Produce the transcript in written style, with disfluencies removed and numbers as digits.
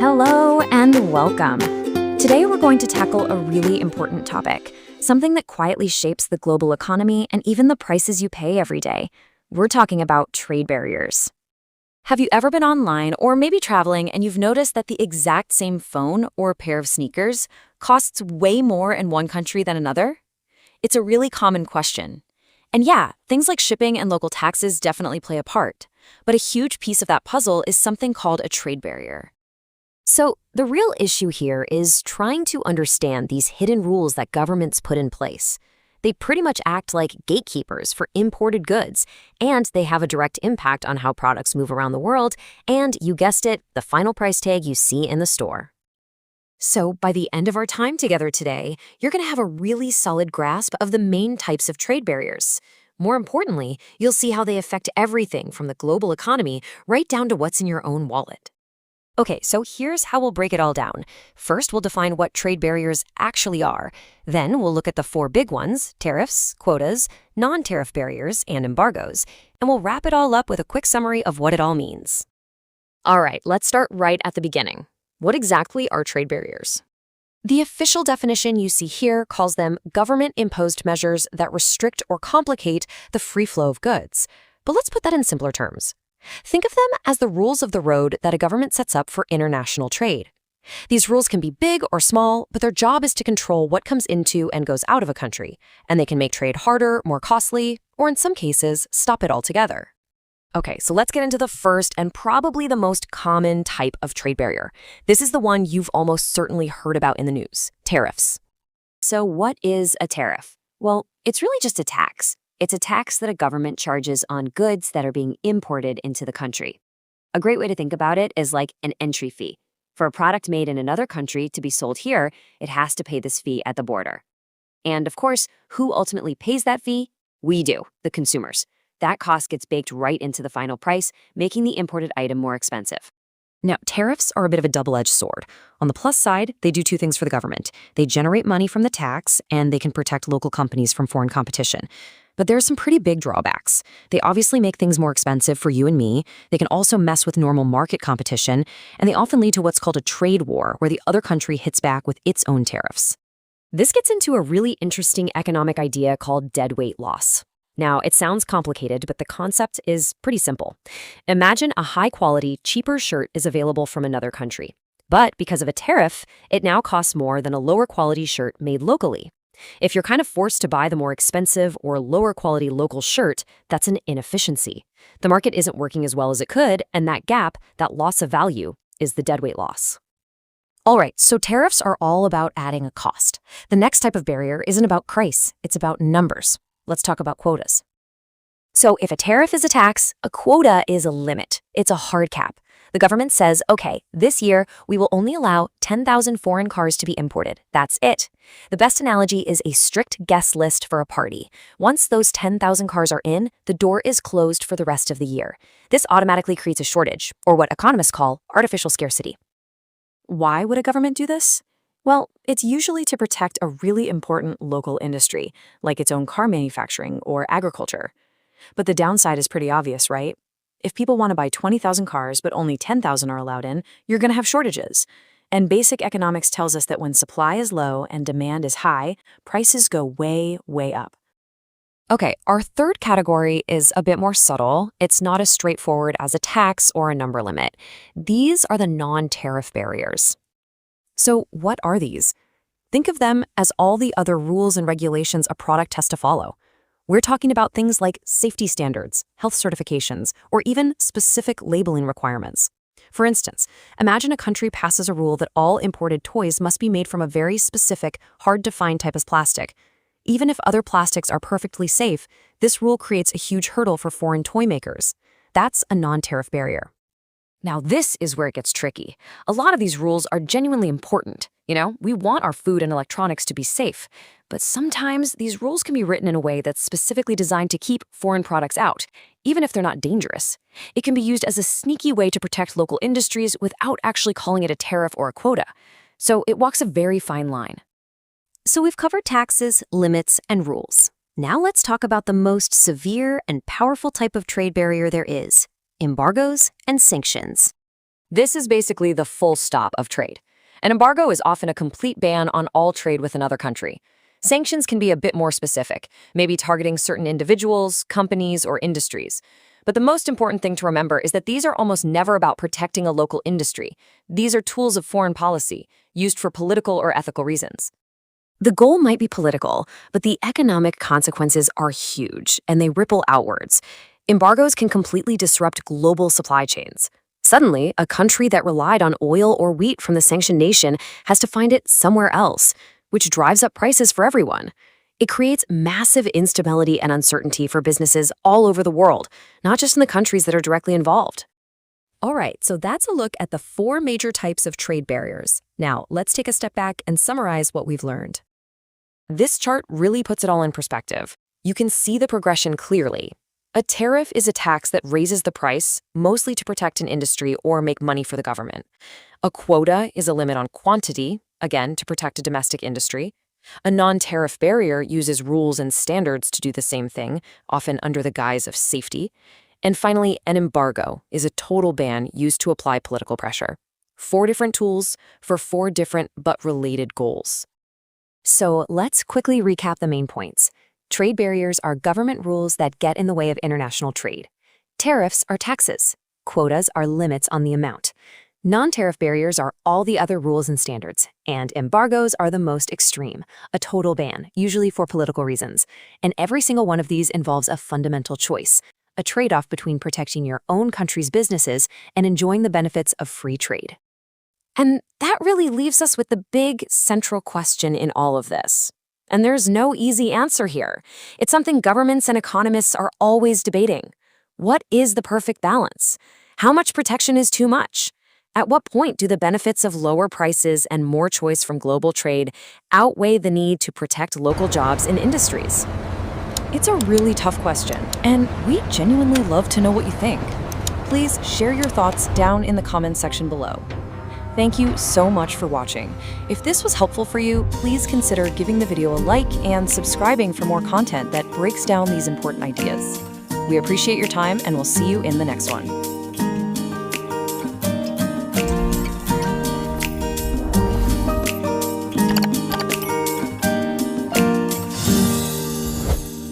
Hello and welcome. Today we're going to tackle a really important topic, something that quietly shapes the global economy and even the prices you pay every day. We're talking about trade barriers. Have you ever been online or maybe traveling and you've noticed that the exact same phone or pair of sneakers costs way more in one country than another? It's a really common question. And yeah, things like shipping and local taxes definitely play a part. But a huge piece of that puzzle is something called a trade barrier. So the real issue here is trying to understand these hidden rules that governments put in place. They pretty much act like gatekeepers for imported goods, and they have a direct impact on how products move around the world, and you guessed it, the final price tag you see in the store. So by the end of our time together today, you're going to have a really solid grasp of the main types of trade barriers. More importantly, you'll see how they affect everything from the global economy right down to what's in your own wallet. Okay, so here's how we'll break it all down. First, we'll define what trade barriers actually are. Then we'll look at the four big ones: tariffs, quotas, non-tariff barriers, and embargoes. And we'll wrap it all up with a quick summary of what it all means. All right, let's start right at the beginning. What exactly are trade barriers? The official definition you see here calls them government-imposed measures that restrict or complicate the free flow of goods. But let's put that in simpler terms. Think of them as the rules of the road that a government sets up for international trade. These rules can be big or small, but their job is to control what comes into and goes out of a country, and they can make trade harder, more costly, or in some cases, stop it altogether. Okay, so let's get into the first and probably the most common type of trade barrier. This is the one you've almost certainly heard about in the news: tariffs. So what is a tariff? Well, it's really just a tax. It's a tax that a government charges on goods that are being imported into the country. A great way to think about it is like an entry fee. For a product made in another country to be sold here, it has to pay this fee at the border. And of course, who ultimately pays that fee? We do, the consumers. That cost gets baked right into the final price, making the imported item more expensive. Now, tariffs are a bit of a double-edged sword. On the plus side, they do two things for the government. They generate money from the tax, and they can protect local companies from foreign competition. But there are some pretty big drawbacks. They obviously make things more expensive for you and me. They can also mess with normal market competition, and they often lead to what's called a trade war, where the other country hits back with its own tariffs. This gets into a really interesting economic idea called deadweight loss. Now, it sounds complicated, but the concept is pretty simple. Imagine a high-quality, cheaper shirt is available from another country. But because of a tariff, it now costs more than a lower-quality shirt made locally. If you're kind of forced to buy the more expensive or lower-quality local shirt, that's an inefficiency. The market isn't working as well as it could, and that gap, that loss of value, is the deadweight loss. All right, so tariffs are all about adding a cost. The next type of barrier isn't about price, it's about numbers. Let's talk about quotas. So if a tariff is a tax, a quota is a limit. It's a hard cap. The government says, okay, this year we will only allow 10,000 foreign cars to be imported. That's it. The best analogy is a strict guest list for a party. Once those 10,000 cars are in, the door is closed for the rest of the year. This automatically creates a shortage, or what economists call artificial scarcity. Why would a government do this? Well, it's usually to protect a really important local industry, like its own car manufacturing or agriculture. But the downside is pretty obvious, right? If people want to buy 20,000 cars but only 10,000 are allowed in, you're going to have shortages. And basic economics tells us that when supply is low and demand is high, prices go way, way up. Okay, our third category is a bit more subtle. It's not as straightforward as a tax or a number limit. These are the non-tariff barriers. So what are these? Think of them as all the other rules and regulations a product has to follow. We're talking about things like safety standards, health certifications, or even specific labeling requirements. For instance, imagine a country passes a rule that all imported toys must be made from a very specific, hard-to-find type of plastic. Even if other plastics are perfectly safe, this rule creates a huge hurdle for foreign toy makers. That's a non-tariff barrier. Now, this is where it gets tricky. A lot of these rules are genuinely important. We want our food and electronics to be safe. But sometimes these rules can be written in a way that's specifically designed to keep foreign products out, even if they're not dangerous. It can be used as a sneaky way to protect local industries without actually calling it a tariff or a quota. So it walks a very fine line. So we've covered taxes, limits, and rules. Now let's talk about the most severe and powerful type of trade barrier there is: embargoes and sanctions. This is basically the full stop of trade. An embargo is often a complete ban on all trade with another country. Sanctions can be a bit more specific, maybe targeting certain individuals, companies, or industries. But the most important thing to remember is that these are almost never about protecting a local industry. These are tools of foreign policy, used for political or ethical reasons. The goal might be political, but the economic consequences are huge, and they ripple outwards. Embargoes can completely disrupt global supply chains. Suddenly, a country that relied on oil or wheat from the sanctioned nation has to find it somewhere else, which drives up prices for everyone. It creates massive instability and uncertainty for businesses all over the world, not just in the countries that are directly involved. All right, so that's a look at the 4 major types of trade barriers. Now, let's take a step back and summarize what we've learned. This chart really puts it all in perspective. You can see the progression clearly. A tariff is a tax that raises the price, mostly to protect an industry or make money for the government. A quota is a limit on quantity, again, to protect a domestic industry. A non-tariff barrier uses rules and standards to do the same thing, often under the guise of safety. And finally, an embargo is a total ban used to apply political pressure. 4 different tools for 4 different but related goals. So let's quickly recap the main points. Trade barriers are government rules that get in the way of international trade. Tariffs are taxes. Quotas are limits on the amount. Non-tariff barriers are all the other rules and standards. And embargoes are the most extreme, a total ban, usually for political reasons. And every single one of these involves a fundamental choice, a trade-off between protecting your own country's businesses and enjoying the benefits of free trade. And that really leaves us with the big central question in all of this. And there's no easy answer here. It's something governments and economists are always debating. What is the perfect balance? How much protection is too much? At what point do the benefits of lower prices and more choice from global trade outweigh the need to protect local jobs and industries? It's a really tough question, and we genuinely love to know what you think. Please share your thoughts down in the comments section below. Thank you so much for watching. If this was helpful for you, please consider giving the video a like and subscribing for more content that breaks down these important ideas. We appreciate your time, and we'll see you in the next one.